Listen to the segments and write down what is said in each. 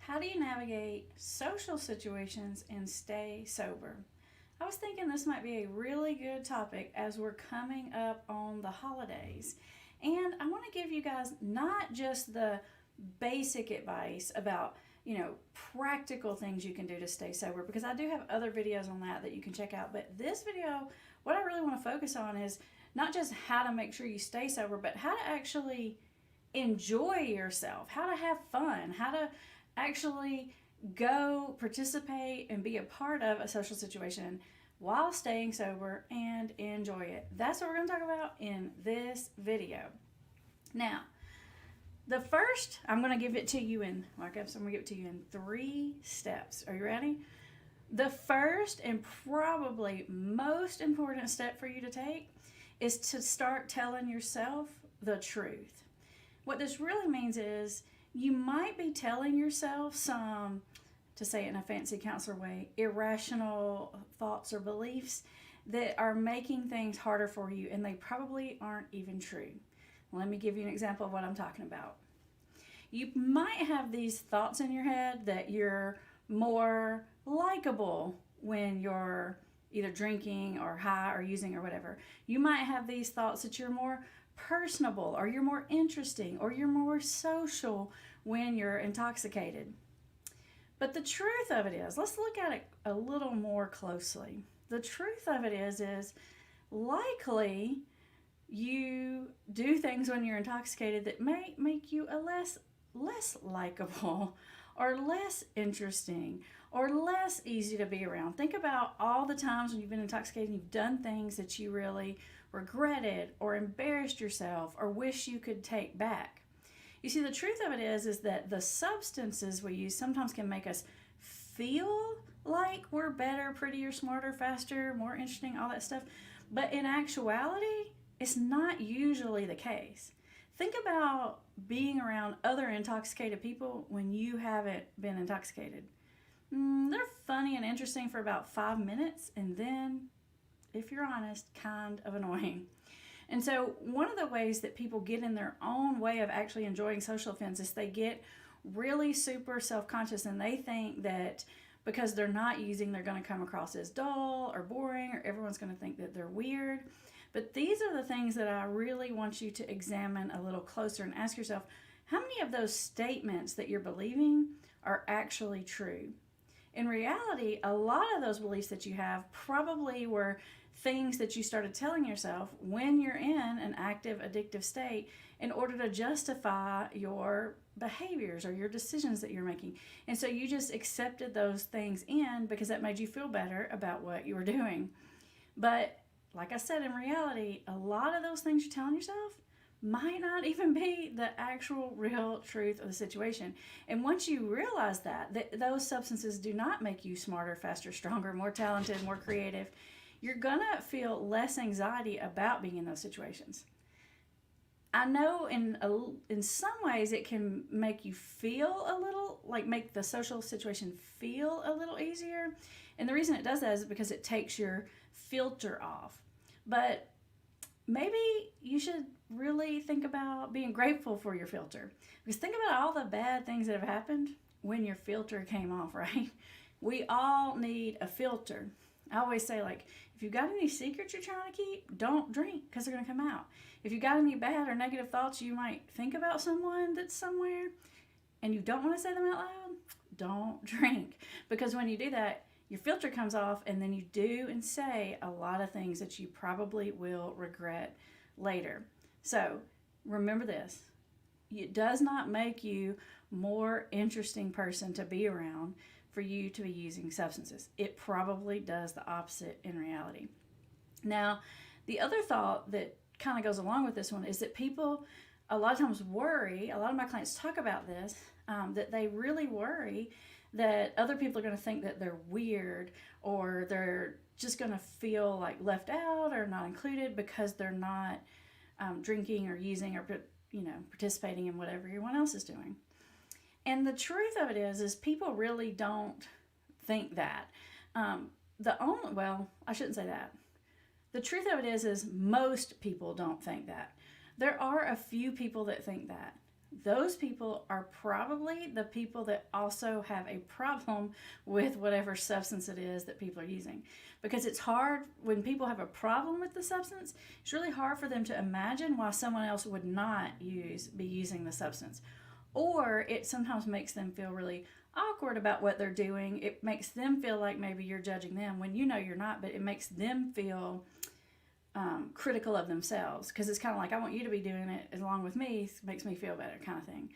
How do you navigate social situations and stay sober? I was thinking this might be a really good topic as we're coming up on the holidays. And I want to give you guys not just the basic advice about, practical things you can do to stay sober, because I do have other videos on that you can check out. But this video, what I really want to focus on is not just how to make sure you stay sober, but how to actually enjoy yourself, how to have fun, how to actually go participate and be a part of a social situation while staying sober and enjoy it. That's what we're going to talk about in this video. Now, the first, I'm going to give it to you in, I'm going to give it to you in 3 steps. Are you ready? The first and probably most important step for you to take is to start telling yourself the truth. What this really means is you might be telling yourself some, to say it in a fancy counselor way, irrational thoughts or beliefs that are making things harder for you, and they probably aren't even true. Let me give you an example of what I'm talking about. You might have these thoughts in your head that you're more likable when you're either drinking or high or using or whatever. You might have these thoughts that you're more personable, or you're more interesting, or you're more social when you're intoxicated. But the truth of it is, let's look at it a little more closely. The truth of it is likely you do things when you're intoxicated that may make you a less likable, or less interesting, or less easy to be around. Think about all the times when you've been intoxicated and you've done things that you really regretted or embarrassed yourself or wish you could take back. You see, the truth of it is that the substances we use sometimes can make us feel like we're better, prettier, smarter, faster, more interesting, all that stuff. But in actuality, it's not usually the case. Think about being around other intoxicated people when you haven't been intoxicated. They're funny and interesting for about 5 minutes, and then, if you're honest, kind of annoying. And so one of the ways that people get in their own way of actually enjoying social events is they get really super self-conscious, and they think that because they're not using, they're going to come across as dull or boring, or everyone's going to think that they're weird. But these are the things that I really want you to examine a little closer and ask yourself, how many of those statements that you're believing are actually true? In reality, a lot of those beliefs that you have probably were things that you started telling yourself when you're in an active addictive state in order to justify your behaviors or your decisions that you're making. And so you just accepted those things in because that made you feel better about what you were doing. But like I said, in reality, a lot of those things you're telling yourself might not even be the actual real truth of the situation. And once you realize that those substances do not make you smarter, faster, stronger, more talented, more creative, you're gonna feel less anxiety about being in those situations. I know in some ways it can make you feel a little, like make the social situation feel a little easier. And the reason it does that is because it takes your filter off. But maybe you should really think about being grateful for your filter. Because think about all the bad things that have happened when your filter came off, right? We all need a filter. I always say, like, if you've got any secrets you're trying to keep, don't drink, because they're going to come out. If you've got any bad or negative thoughts you might think about someone that's somewhere and you don't want to say them out loud, don't drink. Because when you do that, your filter comes off, and then you do and say a lot of things that you probably will regret later. So remember this. It does not make you more interesting person to be around for you to be using substances. It probably does the opposite in reality. Now, the other thought that kind of goes along with this one is that people a lot of times worry, a lot of my clients talk about this, that they really worry that other people are going to think that they're weird, or they're just going to feel like left out or not included because they're not drinking or using or participating in whatever everyone else is doing. And the truth of it is people really don't think that. I shouldn't say that. The truth of it is most people don't think that. There are a few people that think that. those people are probably the people that also have a problem with whatever substance it is that people are using. Because it's hard when people have a problem with the substance, it's really hard for them to imagine why someone else would not be using the substance. Or it sometimes makes them feel really awkward about what they're doing. It makes them feel like maybe you're judging them when you know you're not, but it makes them feel critical of themselves, because it's kind of like, I want you to be doing it along with me, it makes me feel better, kind of thing.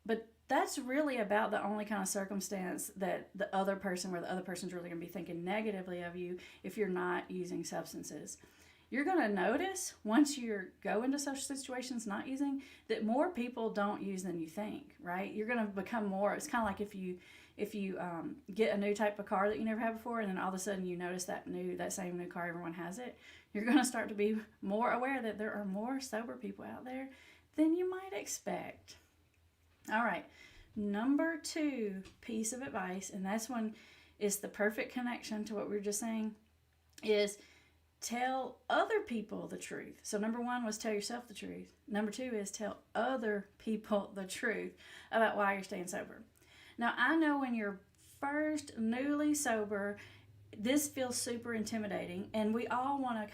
But that's really about the only kind of circumstance that the other person, where the other person's really going to be thinking negatively of you if you're not using substances. You're going to notice once you go into social situations not using, that more people don't use than you think, right? You're going to become more, it's kind of like if you get a new type of car that you never had before, and then all of a sudden you notice that same new car, everyone has it, you're going to start to be more aware that there are more sober people out there than you might expect. All right, number 2 piece of advice, and this one is the perfect connection to what we were just saying, is tell other people the truth. So number 1 was tell yourself the truth. Number 2 is tell other people the truth about why you're staying sober. Now, I know when you're first newly sober, this feels super intimidating, and we all want to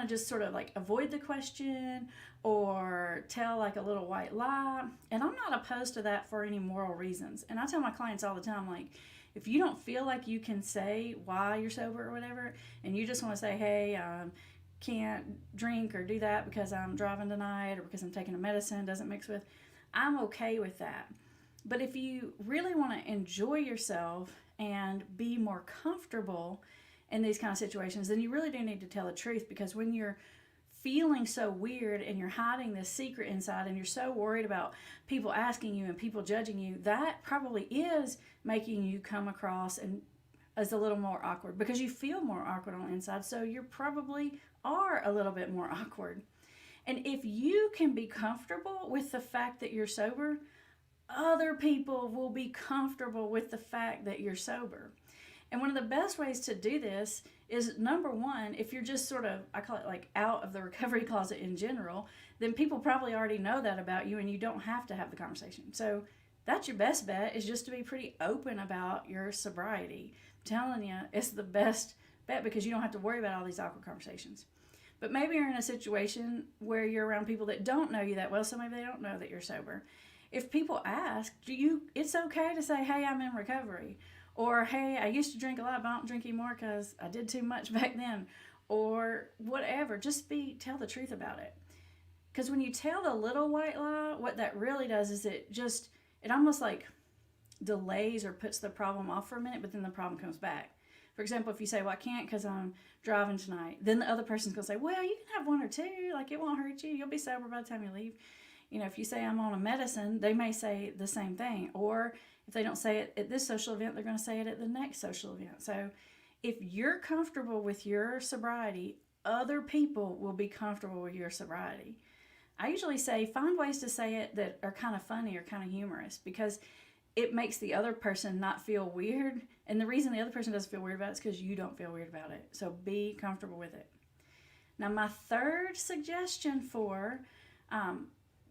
just sort of like avoid the question or tell like a little white lie. And I'm not opposed to that for any moral reasons. And I tell my clients all the time, like, if you don't feel like you can say why you're sober or whatever, and you just want to say, hey, can't drink or do that because I'm driving tonight or because I'm taking a medicine, doesn't mix with, I'm okay with that. But if you really want to enjoy yourself and be more comfortable in these kind of situations, then you really do need to tell the truth, because when you're feeling so weird and you're hiding this secret inside and you're so worried about people asking you and people judging you, that probably is making you come across and as a little more awkward, because you feel more awkward on the inside, so you probably are a little bit more awkward. And if you can be comfortable with the fact that you're sober, other people will be comfortable with the fact that you're sober. And one of the best ways to do this is, number 1, if you're just sort of, I call it like out of the recovery closet in general, then people probably already know that about you and you don't have to have the conversation. So that's your best bet, is just to be pretty open about your sobriety. I'm telling you, it's the best bet, because you don't have to worry about all these awkward conversations. But maybe you're in a situation where you're around people that don't know you that well, so maybe they don't know that you're sober. If people ask, it's okay to say, hey, I'm in recovery. Or, hey, I used to drink a lot, but I don't drink anymore because I did too much back then. Or whatever. Just tell the truth about it. Because when you tell the little white lie, what that really does is it almost like delays or puts the problem off for a minute, but then the problem comes back. For example, if you say, well, I can't because I'm driving tonight, then the other person's going to say, well, you can have 1 or 2. Like, it won't hurt you. You'll be sober by the time you leave. You know, if you say I'm on a medicine, they may say the same thing. Or if they don't say it at this social event, they're going to say it at the next social event. So if you're comfortable with your sobriety, other people will be comfortable with your sobriety. I usually say find ways to say it that are kind of funny or kind of humorous, because it makes the other person not feel weird. And the reason the other person doesn't feel weird about it is because you don't feel weird about it. So be comfortable with it. Now, my third suggestion for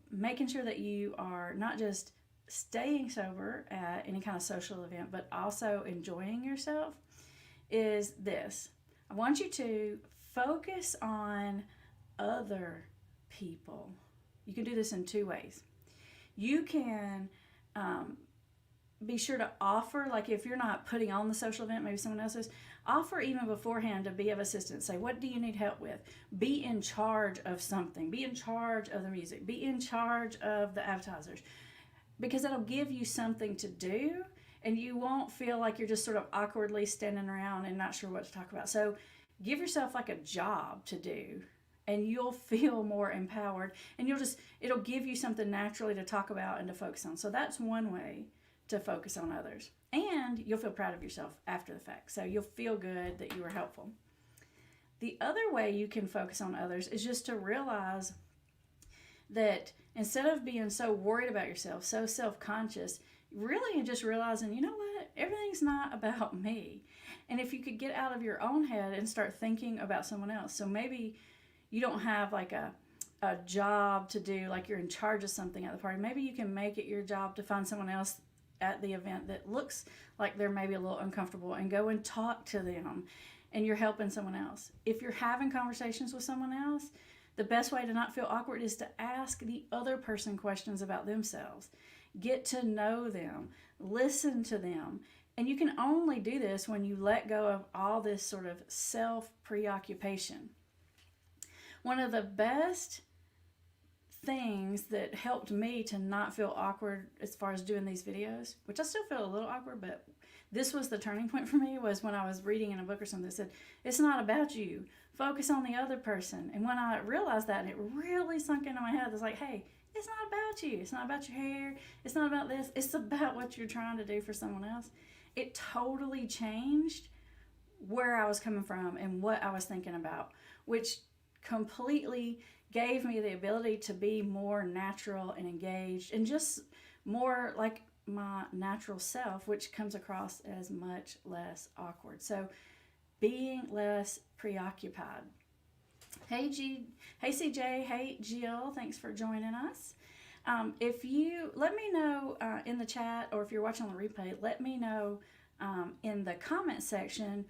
making sure that you are not just staying sober at any kind of social event, but also enjoying yourself, is this. I want you to focus on other people. You can do this in 2 ways. You can be sure to offer, like if you're not putting on the social event, maybe someone else is, offer even beforehand to be of assistance. Say, what do you need help with? Be in charge of something. Be in charge of the music. Be in charge of the appetizers. Because it'll give you something to do, and you won't feel like you're just sort of awkwardly standing around and not sure what to talk about. So give yourself like a job to do, and you'll feel more empowered, and it'll give you something naturally to talk about and to focus on. So that's one way to focus on others. And you'll feel proud of yourself after the fact. So you'll feel good that you were helpful. The other way you can focus on others is just to realize that instead of being so worried about yourself, so self-conscious, really just realizing, you know what, everything's not about me. And if you could get out of your own head and start thinking about someone else. So maybe you don't have like a a job to do, like you're in charge of something at the party, maybe you can make it your job to find someone else at the event that looks like they're maybe a little uncomfortable and go and talk to them, and you're helping someone else. If you're having conversations with someone else, the best way to not feel awkward is to ask the other person questions about themselves. Get to know them, listen to them. And you can only do this when you let go of all this sort of self-preoccupation. One of the best things that helped me to not feel awkward as far as doing these videos, which I still feel a little awkward, but this was the turning point for me, was when I was reading in a book or something that said, it's not about you. Focus on the other person. And when I realized that, and it really sunk into my head, it's like, hey, it's not about you. It's not about your hair. It's not about this. It's about what you're trying to do for someone else. It totally changed where I was coming from and what I was thinking about, which completely gave me the ability to be more natural and engaged and just more like my natural self, which comes across as much less awkward. So being less preoccupied. Hey CJ, hey Jill, thanks for joining us. If you, let me know in the chat, or if you're watching on the replay, let me know in the comment section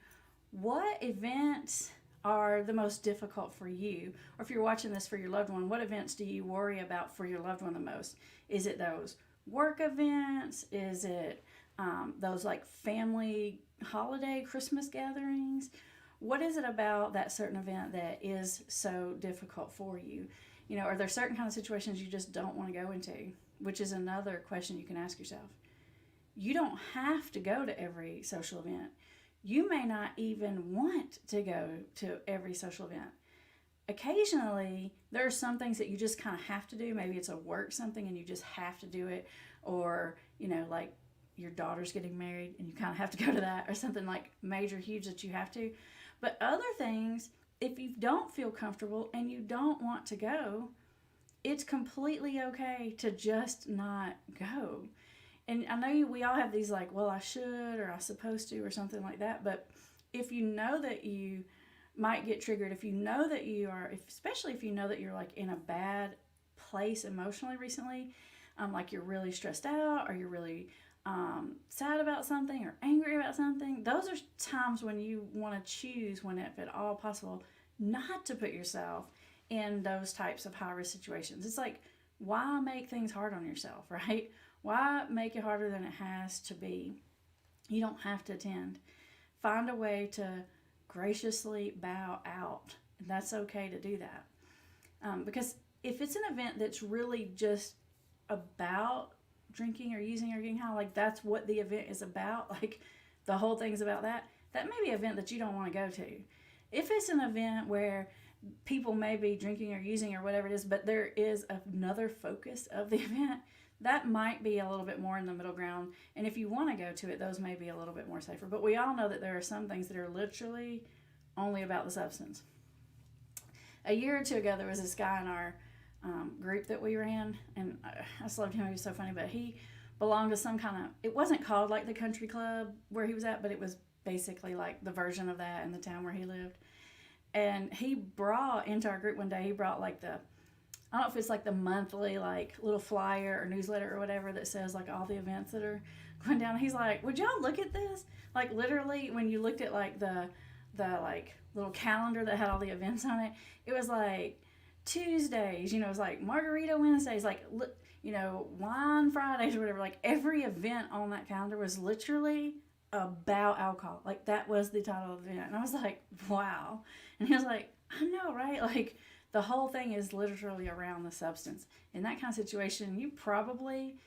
what events are the most difficult for you, or if you're watching this for your loved one, what events do you worry about for your loved one the most? Is it those work events? Is it those like family holiday Christmas gatherings? What is it about that certain event that is so difficult for you? You know, are there certain kind of situations you just don't want to go into? Which is another question you can ask yourself. You don't have to go to every social event. You may not even want to go to every social event. Occasionally, there are some things that you just kind of have to do. Maybe it's a work something and you just have to do it. Or, you know, like your daughter's getting married and you kind of have to go to that, or something like major, huge that you have to. But other things, if you don't feel comfortable and you don't want to go, it's completely okay to just not go. And I know we all have these like, well, I should, or I'm supposed to, or something like that. But if you know that you might get triggered, if you know that you are, especially if you know that you're like in a bad place emotionally recently, like you're really stressed out, or you're really sad about something, or angry about something, those are times when you want to choose, when if at all possible, not to put yourself in those types of high-risk situations. It's like, why make things hard on yourself, right? Why make it harder than it has to be? You don't have to attend. Find a way to graciously bow out. And that's okay to do that. Because if it's an event that's really just about drinking or using or getting high, like that's what the event is about, like the whole thing's about that, that may be an event that you don't want to go to. If it's an event where people may be drinking or using or whatever it is, but there is another focus of the event, that might be a little bit more in the middle ground. And if you want to go to it, those may be a little bit more safer. But we all know that there are some things that are literally only about the substance. A year or two ago, there was this guy in our group that we ran, and I just loved him. He was so funny, but he belonged to some kind of, it wasn't called like the country club where he was at, but it was basically like the version of that in the town where he lived. And he brought into our group one day, he brought like the, I don't know if it's like the monthly like little flyer or newsletter or whatever that says like all the events that are going down. He's like, would y'all look at this? Like literally when you looked at like the like little calendar that had all the events on it, it was like Tuesdays, you know, it was like Margarita Wednesdays, like, you know, Wine Fridays or whatever. Like every event on that calendar was literally about alcohol. Like that was the title of the event. And I was like, wow. And he was like, I know, right? Like the whole thing is literally around the substance. In that kind of situation, you probably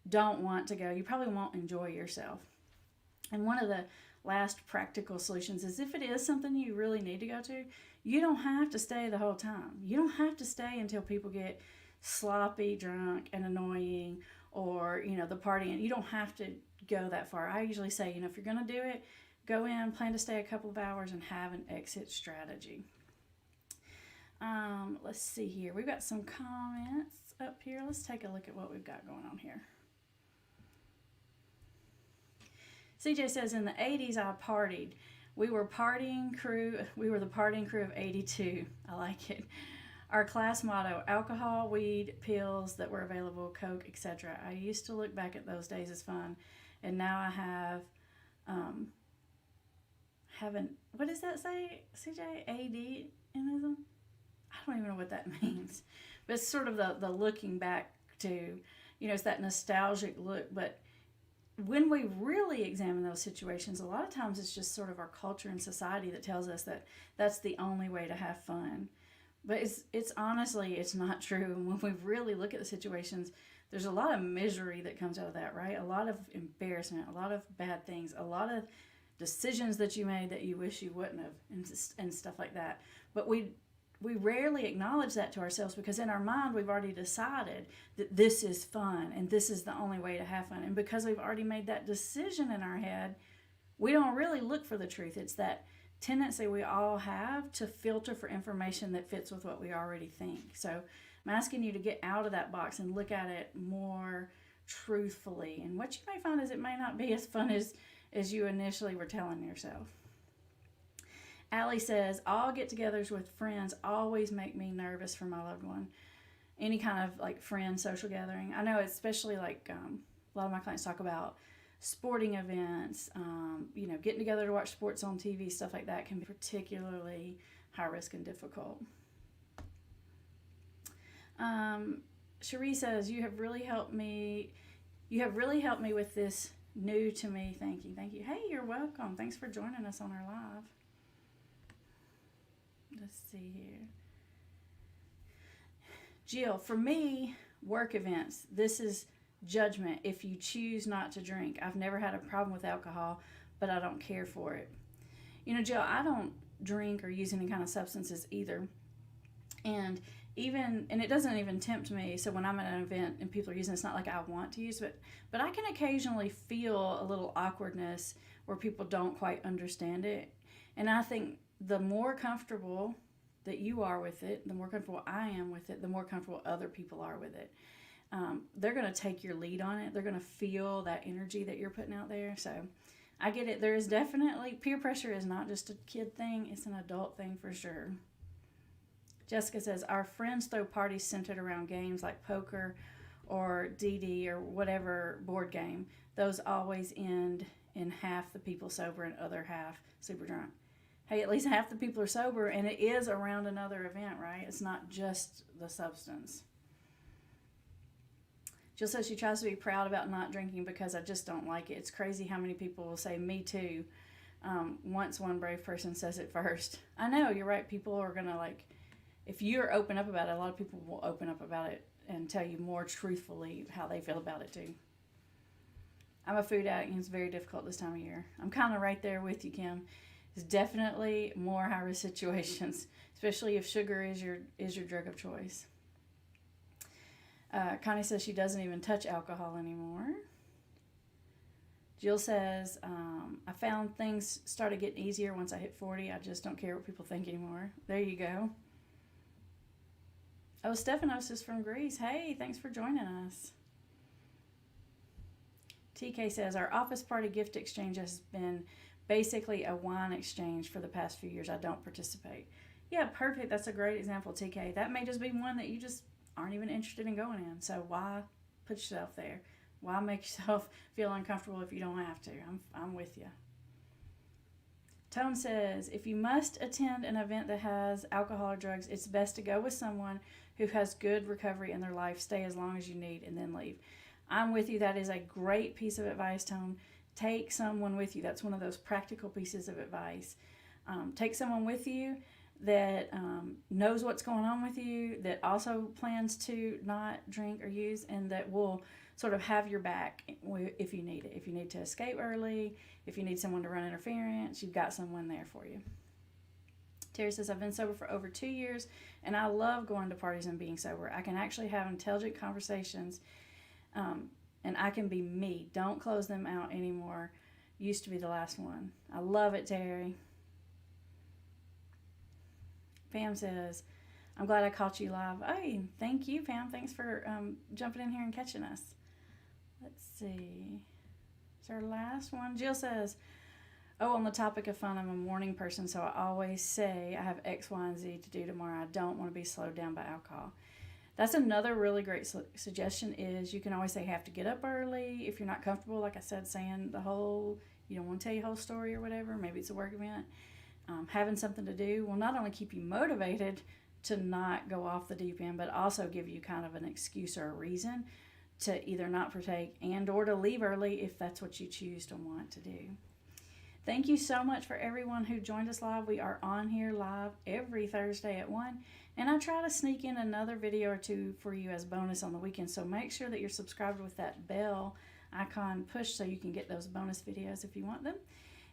don't want to go. You probably won't enjoy yourself. And one of the last practical solutions is, if it is something you really need to go to, you don't have to stay the whole time. You don't have to stay until people get sloppy, drunk, and annoying, or, you know, the partying. You don't have to go that far. I usually say, you know, if you're going to do it, go in, plan to stay a couple of hours, and have an exit strategy. Let's see here. We've got some comments up here. Let's take a look at what we've got going on here. CJ says, in the 80s, I partied. We were the partying crew of 82. I like it. Our class motto: alcohol, weed, pills that were available, Coke, etc. I used to look back at those days as fun, and now I um, haven't. What does that say, CJ? AD-ism? I don't even know what that means, but it's sort of the looking back to, it's that nostalgic look. But when we really examine those situations, a lot of times it's just sort of our culture and society that tells us that that's the only way to have fun. But it's honestly, it's not true. And when we really look at the situations, there's a lot of misery that comes out of that, right? A lot of embarrassment, a lot of bad things, a lot of decisions that you made that you wish you wouldn't have, and stuff like that. But we rarely acknowledge that to ourselves, because in our mind we've already decided that this is fun and this is the only way to have fun. And because we've already made that decision in our head, we don't really look for the truth. It's that tendency we all have to filter for information that fits with what we already think. So I'm asking you to get out of that box and look at it more truthfully. And what you may find is it may not be as fun as you initially were telling yourself. Allie says, all get-togethers with friends always make me nervous for my loved one. Any kind of like friend social gathering. I know, especially like a lot of my clients talk about sporting events, getting together to watch sports on TV, stuff like that can be particularly high risk and difficult. Cherie says, you have really helped me with this new to me thinking. Thank you. Hey, you're welcome. Thanks for joining us on our live. Let's see here. Jill, for me, work events, this is judgment if you choose not to drink. I've never had a problem with alcohol, but I don't care for it. Jill, I don't drink or use any kind of substances either. And it doesn't even tempt me. So when I'm at an event and people are using, it's not like I want to use it, but I can occasionally feel a little awkwardness where people don't quite understand it. And I think the more comfortable that you are with it, the more comfortable I am with it, the more comfortable other people are with it. They're going to take your lead on it. They're going to feel that energy that you're putting out there. So I get it. There is definitely, peer pressure is not just a kid thing. It's an adult thing for sure. Jessica says, our friends throw parties centered around games like poker or DD or whatever board game. Those always end in half the people sober and other half super drunk. Hey, at least half the people are sober, and it is around another event, right? It's not just the substance. Jill says she tries to be proud about not drinking because I just don't like it. It's crazy how many people will say, me too, once one brave person says it first. I know, you're right. People are going to, if you're open up about it, a lot of people will open up about it and tell you more truthfully how they feel about it too. I'm a food addict, and it's very difficult this time of year. I'm kind of right there with you, Kim. It's definitely more high-risk situations, especially if sugar is your drug of choice. Connie says she doesn't even touch alcohol anymore. Jill says, I found things started getting easier once I hit 40. I just don't care what people think anymore. There you go. Oh, Stephanos is from Greece. Hey, thanks for joining us. TK says, our office party gift exchange has been basically a wine exchange for the past few years. I don't participate. Yeah, perfect. That's a great example, TK. That may just be one that you just aren't even interested in going in. So why put yourself there? Why make yourself feel uncomfortable if you don't have to? I'm with you. Tone says, if you must attend an event that has alcohol or drugs, it's best to go with someone who has good recovery in their life. Stay as long as you need and then leave. I'm with you. That is a great piece of advice, Tone. Take someone with you. That's one of those practical pieces of advice. Take someone with you that knows what's going on with you, that also plans to not drink or use, and that will sort of have your back if you need it. If you need to escape early, if you need someone to run interference, you've got someone there for you. Terry says, I've been sober for over 2 years, and I love going to parties and being sober. I can actually have intelligent conversations, and I can be me. Don't close them out anymore. Used to be the last one. I love it, Terry. Pam says, I'm glad I caught you live. Hey, thank you, Pam. Thanks for jumping in here and catching us. Let's see. It's our last one. Jill says, Oh, on the topic of fun, I'm a morning person, so I always say I have X, Y, and Z to do tomorrow. I don't want to be slowed down by alcohol. That's another really great suggestion is you can always say have to get up early if you're not comfortable, like I said, saying you don't want to tell your whole story or whatever. Maybe it's a work event. Having something to do will not only keep you motivated to not go off the deep end, but also give you kind of an excuse or a reason to either not partake and or to leave early if that's what you choose to want to do. Thank you so much for everyone who joined us live. We are on here live every Thursday at 1, and I try to sneak in another video or two for you as bonus on the weekend, so make sure that you're subscribed with that bell icon pushed so you can get those bonus videos if you want them.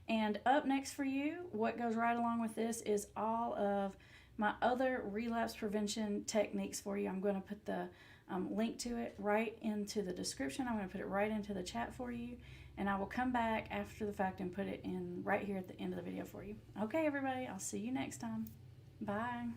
And up next for you, what goes right along with this is all of my other relapse prevention techniques for you. I'm going to put the link to it right into the description. I'm going to put it right into the chat for you. And I will come back after the fact and put it in right here at the end of the video for you. Okay, everybody, I'll see you next time. Bye.